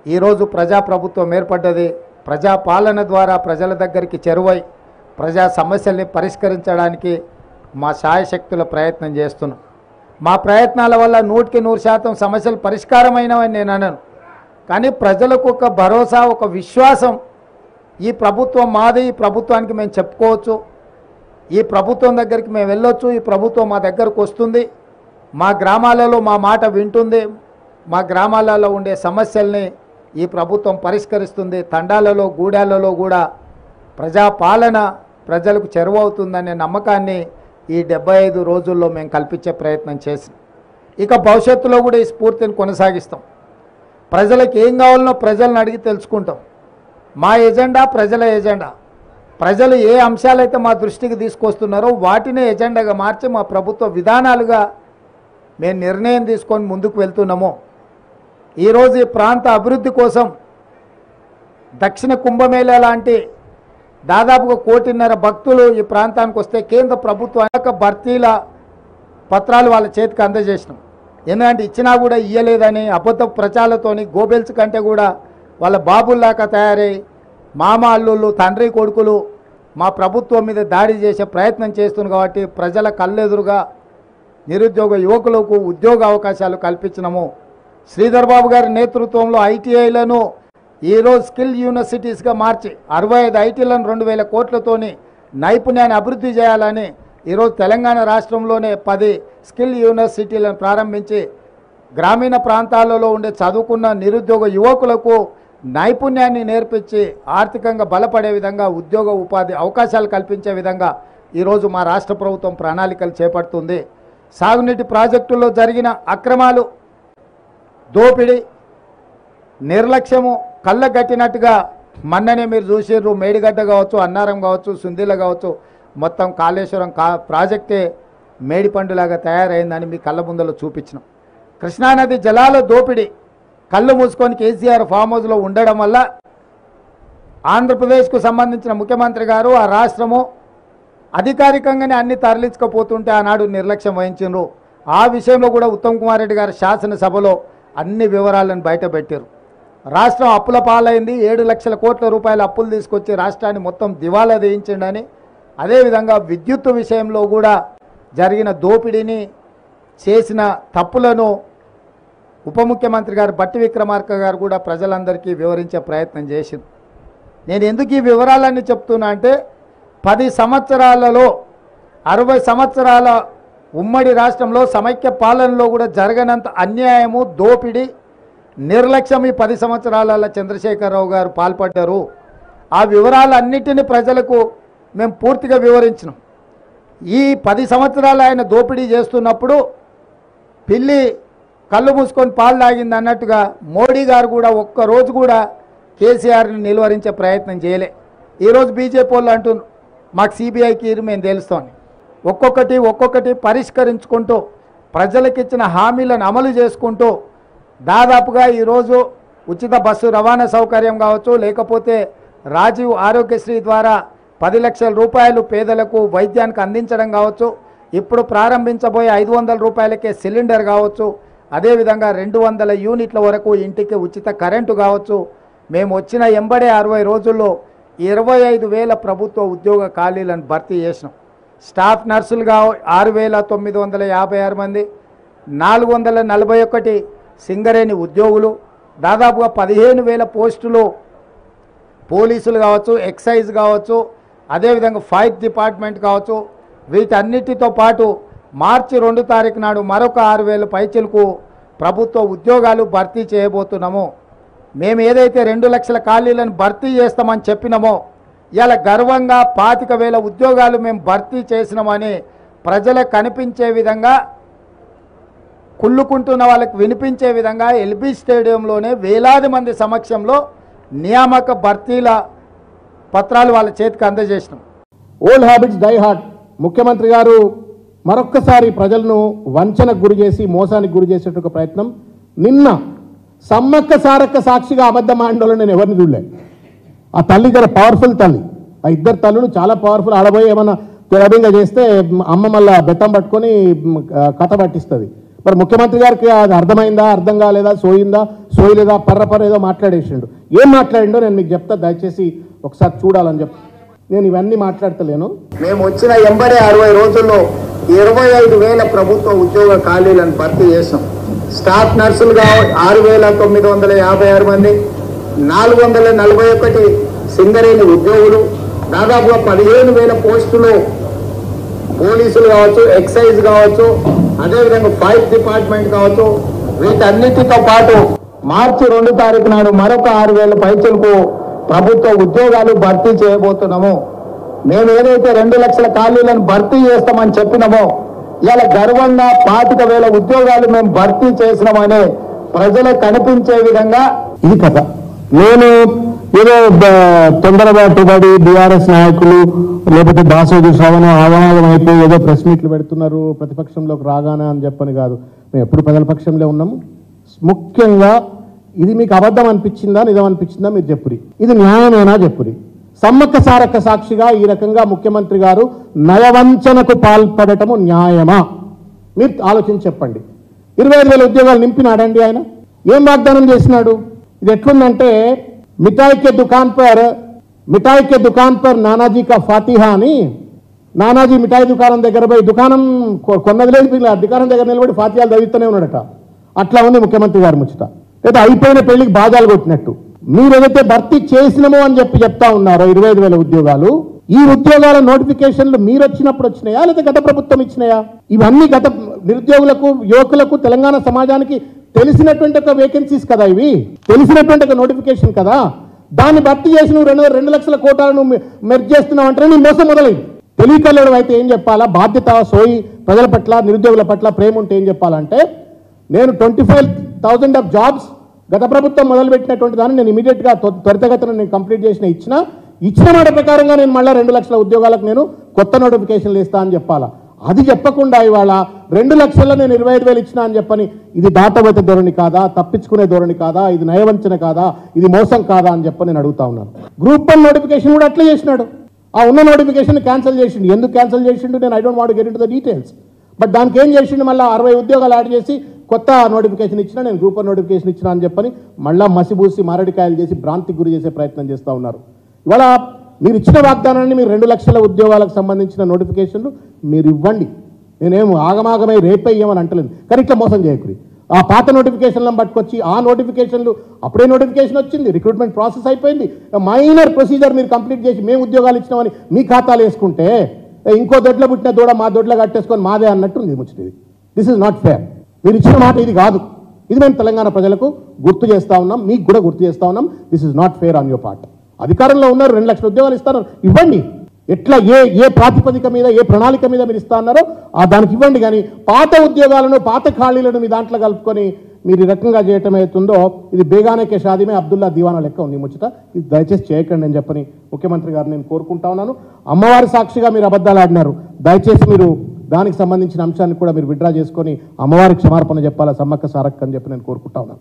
ఈరోజు ప్రజాప్రభుత్వం ఏర్పడ్డది. ప్రజాపాలన ద్వారా ప్రజల దగ్గరికి చేరువై ప్రజా సమస్యల్ని పరిష్కరించడానికి మా శాయశక్తుల ప్రయత్నం చేస్తున్నాం. మా ప్రయత్నాల వల్ల 100% సమస్యలు పరిష్కారమైనవని నేను అనను. కానీ ప్రజలకు ఒక భరోసా, ఒక విశ్వాసం, ఈ ప్రభుత్వం మాది, ఈ ప్రభుత్వానికి మేము చెప్పుకోవచ్చు, ఈ ప్రభుత్వం దగ్గరికి మేము వెళ్ళొచ్చు, ఈ ప్రభుత్వం మా దగ్గరకు వస్తుంది, మా గ్రామాలలో మా మాట వింటుంది, మా గ్రామాలలో ఉండే సమస్యల్ని ఈ ప్రభుత్వం పరిష్కరిస్తుంది, తండాలలో గూడాలలో కూడా ప్రజాపాలన ప్రజలకు చేరువవుతుందనే నమ్మకాన్ని ఈ 75 రోజుల్లో మేము కల్పించే ప్రయత్నం చేసాం. ఇక భవిష్యత్తులో కూడా ఈ స్ఫూర్తిని కొనసాగిస్తాం. ప్రజలకు ఏం కావాలనో ప్రజలను అడిగి తెలుసుకుంటాం. మా ఎజెండా ప్రజల ఎజెండా. ప్రజలు ఏ అంశాలైతే మా దృష్టికి తీసుకొస్తున్నారో వాటినే ఎజెండాగా మార్చి మా ప్రభుత్వ విధానాలుగా మేము నిర్ణయం తీసుకొని ముందుకు వెళ్తున్నాము. ఈరోజు ఈ ప్రాంత అభివృద్ధి కోసం దక్షిణ కుంభమేళా లాంటి దాదాపుగా 1.5 కోటి భక్తులు ఈ ప్రాంతానికి వస్తే కేంద్ర ప్రభుత్వం భర్తీల పత్రాలు వాళ్ళ చేతికి అందజేసినాం. ఎందుకంటే ఇచ్చినా కూడా ఇయ్యలేదని అబద్ధ ప్రచారాలతోని గోబెల్స్ కంటే కూడా వాళ్ళ బాబుల్లాగా తయారై మామ అల్లుళ్ళు తండ్రి కొడుకులు మా ప్రభుత్వం మీద దాడి చేసే ప్రయత్నం చేస్తున్నారు. కాబట్టి ప్రజల కళ్ళెదురుగా నిరుద్యోగ యువకులకు ఉద్యోగ అవకాశాలు కల్పించినాము. శ్రీధర్ బాబు గారి నేతృత్వంలో ఐటీఐలను ఈరోజు స్కిల్ యూనివర్సిటీస్గా మార్చి 65 ఐటీలను 2,000 కోట్లతోని నైపుణ్యాన్ని అభివృద్ధి చేయాలని ఈరోజు తెలంగాణ రాష్ట్రంలోనే 10 స్కిల్ యూనివర్సిటీలను ప్రారంభించి గ్రామీణ ప్రాంతాలలో ఉండే చదువుకున్న నిరుద్యోగ యువకులకు నైపుణ్యాన్ని నేర్పించి ఆర్థికంగా బలపడే విధంగా ఉద్యోగ ఉపాధి అవకాశాలు కల్పించే విధంగా ఈరోజు మా రాష్ట్ర ప్రభుత్వం ప్రణాళికలు చేపడుతుంది. సాగునీటి ప్రాజెక్టుల్లో జరిగిన అక్రమాలు, దోపిడీ, నిర్లక్ష్యము కళ్ళగట్టినట్టుగా మొన్ననే మీరు చూసిర్రు. మేడిగడ్డ కావచ్చు, అన్నారం కావచ్చు, సుందిల కావచ్చు, మొత్తం కాళేశ్వరం ప్రాజెక్టే మేడిపండులాగా తయారైందని మీ కళ్ళ ముందలో చూపించినాం. కృష్ణానది జలాల దోపిడీ కళ్ళు మూసుకొని కేసీఆర్ ఫామ్ హౌస్లో ఉండడం వల్ల ఆంధ్రప్రదేశ్కు సంబంధించిన ముఖ్యమంత్రి గారు, ఆ రాష్ట్రము అధికారికంగానే అన్ని తరలించకపోతుంటే ఆనాడు నిర్లక్ష్యం వహించారు. ఆ విషయంలో కూడా ఉత్తమ్ కుమార్ రెడ్డి గారు శాసనసభలో అన్ని వివరాలను బయటపెట్టారు. రాష్ట్రం అప్పుల పాలైంది, 7 లక్షల కోట్ల రూపాయల అప్పులు తీసుకొచ్చి రాష్ట్రాన్ని మొత్తం దివాలా తీయించిండని, అదేవిధంగా విద్యుత్ విషయంలో కూడా జరిగిన దోపిడీని, చేసిన తప్పులను ఉప ముఖ్యమంత్రి గారు బట్టి విక్రమార్క గారు కూడా ప్రజలందరికీ వివరించే ప్రయత్నం చేసింది. నేను ఎందుకు ఈ వివరాలన్నీ చెప్తున్నా అంటే 10 సంవత్సరాలలో 60 సంవత్సరాల ఉమ్మడి రాష్ట్రంలో సమైక్య పాలనలో కూడా జరగనంత అన్యాయము, దోపిడీ, నిర్లక్ష్యం ఈ 10 సంవత్సరాల చంద్రశేఖరరావు గారు పాల్పడ్డారు. ఆ వివరాలన్నిటిని ప్రజలకు మేము పూర్తిగా వివరించినాం. ఈ 10 సంవత్సరాలు ఆయన దోపిడీ చేస్తున్నప్పుడు పిల్లి కళ్ళు మూసుకొని పాలు తాగింది అన్నట్టుగా మోడీ గారు కూడా ఒక్కరోజు కూడా కేసీఆర్ని నిలువరించే ప్రయత్నం చేయలే. ఈరోజు బీజేపీ వాళ్ళు అంటున్నారు మాకు సిబిఐకి మేము తెలుస్తామని. ఒక్కొక్కటి పరిష్కరించుకుంటూ ప్రజలకిచ్చిన హామీలను అమలు చేసుకుంటూ దాదాపుగా ఈరోజు ఉచిత బస్సు రవాణా సౌకర్యం కావచ్చు, లేకపోతే రాజీవ్ ఆరోగ్యశ్రీ ద్వారా 10 లక్షల రూపాయలు పేదలకు వైద్యానికి అందించడం కావచ్చు, ఇప్పుడు ప్రారంభించబోయే 500 రూపాయలకే సిలిండర్ కావచ్చు, అదేవిధంగా 200 యూనిట్ల వరకు ఇంటికి ఉచిత కరెంటు కావచ్చు. మేము వచ్చిన 60 రోజుల్లో 25,000 ప్రభుత్వ ఉద్యోగ ఖాళీలను భర్తీ చేసినాం. స్టాఫ్ నర్సులుగా 6,956 మంది, 441 సింగరేణి ఉద్యోగులు, దాదాపుగా 15,000 పోస్టులు పోలీసులు కావచ్చు, ఎక్సైజ్ కావచ్చు, అదేవిధంగా ఫైర్ డిపార్ట్మెంట్ కావచ్చు. వీటన్నిటితో పాటు మార్చి 2 తారీఖు నాడు మరొక 6,000 పైచిలకు ప్రభుత్వ ఉద్యోగాలు భర్తీ చేయబోతున్నాము. మేము ఏదైతే 2 లక్షల ఖాళీలను భర్తీ చేస్తామని చెప్పినామో ఇలా గర్వంగా 25,000 ఉద్యోగాలు మేము భర్తీ చేసినామని ప్రజలకు కనిపించే విధంగా, కుళ్ళుకుంటున్న వాళ్ళకి వినిపించే విధంగా ఎల్బీ స్టేడియంలోనే వేలాది మంది సమక్షంలో నియామక భర్తీల పత్రాలు వాళ్ళ చేతికి అందజేసినాం. Old habits die hard. ముఖ్యమంత్రి గారు మరొక్కసారి ప్రజలను వంచనకు గురి చేసి మోసానికి గురి చేసేట ప్రయత్నం. నిన్న సమ్మక్క సారక్క సాక్షిగా అబద్ధం ఆడలో నేను ఎవరిని చూడలే. ఆ తల్లి జర పవర్ఫుల్ తల్లి. ఆ ఇద్దరు తల్లులు చాలా పవర్ఫుల్. ఆడబోయి ఏమన్నా తెరబింగా చేస్తే అమ్మ మళ్ళా బెత్తం పట్టుకొని కథ పట్టిస్తుంది. మరి ముఖ్యమంత్రి గారికి అది అర్థమైందా, అర్థం కాలేదా, సోయలేదా, పర్ర ఏదో మాట్లాడేసిండు. ఏం మాట్లాడిండో నేను మీకు చెప్తా, దయచేసి ఒకసారి చూడాలని చెప్పి. నేను ఇవన్నీ మాట్లాడతలేను. మేము వచ్చిన 60 రోజుల్లో 25,000 ప్రభుత్వ ఉద్యోగ ఖాళీలను భర్తీ చేసాం. స్టాఫ్ నర్సులుగా 6,956 మంది, 441 సింగరేణి ఉద్యోగులు, దాదాపుగా 15,000 పోస్టులు పోలీసులు కావచ్చు, ఎక్సైజ్ కావచ్చు, అదేవిధంగా ఫైర్ డిపార్ట్మెంట్ కావచ్చు, వీటన్నిటితో పాటు మార్చి 2 తారీఖు నాడు మరొక 6,000 పైచలకు ప్రభుత్వ ఉద్యోగాలు భర్తీ చేయబోతున్నాము. మేము ఏదైతే 2 లక్షల ఖాళీలను భర్తీ చేస్తామని చెప్పినామో ఇలా గర్వంగా 25,000 ఉద్యోగాలు మేము భర్తీ చేసినామని ప్రజలకు కనిపించే విధంగా ఇది కథ. నేను ఏదో తొందరపాటు పడి బీఆర్ఎస్ నాయకులు లేకపోతే దాసోజు శ్రవణ ఆవాహనం అయిపోయి ఏదో ప్రెస్ మీట్లు పెడుతున్నారు ప్రతిపక్షంలోకి రాగానే అని చెప్పని కాదు. మేము ఎప్పుడు ప్రజల పక్షంలో ఉన్నాము. ముఖ్యంగా ఇది మీకు అబద్ధం అనిపించిందా, నిజం అనిపించిందా మీరు చెప్పురి. ఇది న్యాయమేనా చెప్పురి. సమ్మక్క సారక్క సాక్షిగా ఈ రకంగా ముఖ్యమంత్రి గారు నయవంచనకు పాల్పడటము న్యాయమా? మీరు ఆలోచించి చెప్పండి. 25,000 ఉద్యోగాలు నింపినాడండి ఆయన? ఏం వాగ్దానం చేసినాడు? ఇది ఎట్లుందంటే మిఠాయి కే దుకాన్ పర్ నానాజీ కా ఫాతిహా అని, నానాజీ మిఠాయి దుకాణం దగ్గర పోయి దుకాణం కొన్నది లేదు, దుకాణం దగ్గర నిలబడి ఫాతిహాలు చదివిస్తూనే ఉన్నాడట. అట్లా ఉంది ముఖ్యమంత్రి గారి ముచ్చట. లేదా అయిపోయిన పెళ్లికి బాజాలు కొట్టినట్టు. మీరు ఏదైతే భర్తీ చేసినామో అని చెప్తా ఉన్నారో 25,000 ఉద్యోగాలు, ఈ ఉద్యోగాల నోటిఫికేషన్లు మీరు వచ్చినప్పుడు వచ్చినాయా లేదా గత ప్రభుత్వం ఇచ్చినాయా? ఇవన్నీ గత నిరుద్యోగులకు, యువకులకు, తెలంగాణ సమాజానికి తెలిసినటువంటి ఒక వేకెన్సీస్ కదా, ఇవి తెలిసినటువంటి ఒక నోటిఫికేషన్ కదా. దాన్ని భర్తీ చేసి నువ్వు 2 లక్షల కోటాలను మెర్జ్ చేస్తున్నావు అంటే నీ మోసం మొదలైంది. తెలియకలేడు అయితే ఏం చెప్పాలా? బాధ్యత, సోయి, ప్రజల పట్ల, నిరుద్యోగుల పట్ల ప్రేమ ఉంటే ఏం చెప్పాలంటే, నేను 25,000 ఆఫ్ జాబ్స్ గత ప్రభుత్వం మొదలుపెట్టినటువంటి దాన్ని నేను ఇమీడియట్గా త్వరితగతిన నేను కంప్లీట్ ఇచ్చిన మాట ప్రకారంగా నేను మళ్ళీ 2 లక్షల ఉద్యోగాలకు నేను కొత్త నోటిఫికేషన్లు ఇస్తా అని చెప్పాలా. అది చెప్పకుండా ఇవాళ 2 లక్షల్లో నేను 25,000 ఇచ్చినా అని చెప్పని, ఇది దాటవతి ధోరణి కాదా? తప్పించుకునే ధోరణి కాదా? ఇది నయవంచన కాదా? ఇది మోసం కాదా అని చెప్పని నేను అడుగుతా ఉన్నాను. గ్రూప్ 1 నోటిఫికేషన్ కూడా అట్లా చేసినాడు. ఆ ఉన్న నోటిఫికేషన్ క్యాన్సిల్ చేసిండు. ఎందుకు క్యాన్సిల్ చేసిండు నేను I don't want get into the details. But దానికి ఏం చేసిండు, మళ్ళీ 60 ఉద్యోగాలు యాడ్ చేసి కొత్త నోటిఫికేషన్ ఇచ్చినా, నేను గ్రూప్ 1 నోటిఫికేషన్ ఇచ్చినా అని చెప్పని మళ్ళీ మసిబూసి మారడికాయలు చేసి భ్రాంతికి గురి చేసే ప్రయత్నం చేస్తూ ఉన్నారు. ఇవాళ మీరు ఇచ్చిన వాగ్దానాన్ని, మీరు 2 లక్షల ఉద్యోగాలకు సంబంధించిన నోటిఫికేషన్లు మీరు ఇవ్వండి. నేనేం ఆగమాగమై రేపేయమని అంటలేదు, కానీ ఇట్లా మోసం చేయకురి. ఆ పాత నోటిఫికేషన్లను పట్టుకొచ్చి ఆ నోటిఫికేషన్లు, అప్పుడే నోటిఫికేషన్ వచ్చింది, రిక్రూట్మెంట్ ప్రాసెస్ అయిపోయింది, మైనర్ ప్రొసీజర్ మీరు కంప్లీట్ చేసి మేము ఉద్యోగాలు ఇచ్చినామని మీ ఖాతాలు వేసుకుంటే, ఇంకో దొడ్ల పుట్టిన దూడ మా దొడ్ల కట్టేసుకొని మాదే అన్నట్టుంది ముచ్చటిది. This is not fair. మీరు ఇచ్చిన మాట ఇది కాదు. ఇది మేము తెలంగాణ ప్రజలకు గుర్తు చేస్తూ ఉన్నాం, మీకు కూడా గుర్తు చేస్తూ ఉన్నాం. This is not fair on your part. అధికారంలో ఉన్నారు, 2 లక్షల ఉద్యోగాలు ఇస్తారు, ఇవ్వండి. ఎట్లా ఏ ప్రాతిపదిక మీద, ఏ ప్రణాళిక మీద మీరు ఇస్తా అన్నారో దానికి ఇవ్వండి. కానీ పాత ఉద్యోగాలను, పాత ఖాళీలను మీ దాంట్లో కలుపుకొని మీరు ఈ రకంగా చేయటం అవుతుందో, ఇది బేగానేకే షాదీమే అబ్దుల్లా దివానా లెక్క ఉంది ముచ్చట. ఇది దయచేసి చేయకండి అని చెప్పని ముఖ్యమంత్రి గారు నేను కోరుకుంటా ఉన్నాను. అమ్మవారి సాక్షిగా మీరు అబద్ధాలు ఆడినారు. దయచేసి మీరు దానికి సంబంధించిన అంశాన్ని కూడా మీరు విత్డ్రా చేసుకొని అమ్మవారికి క్షమార్పణ చెప్పాలా సమ్మక్క సారక్క అని చెప్పి నేను కోరుకుంటా ఉన్నాను.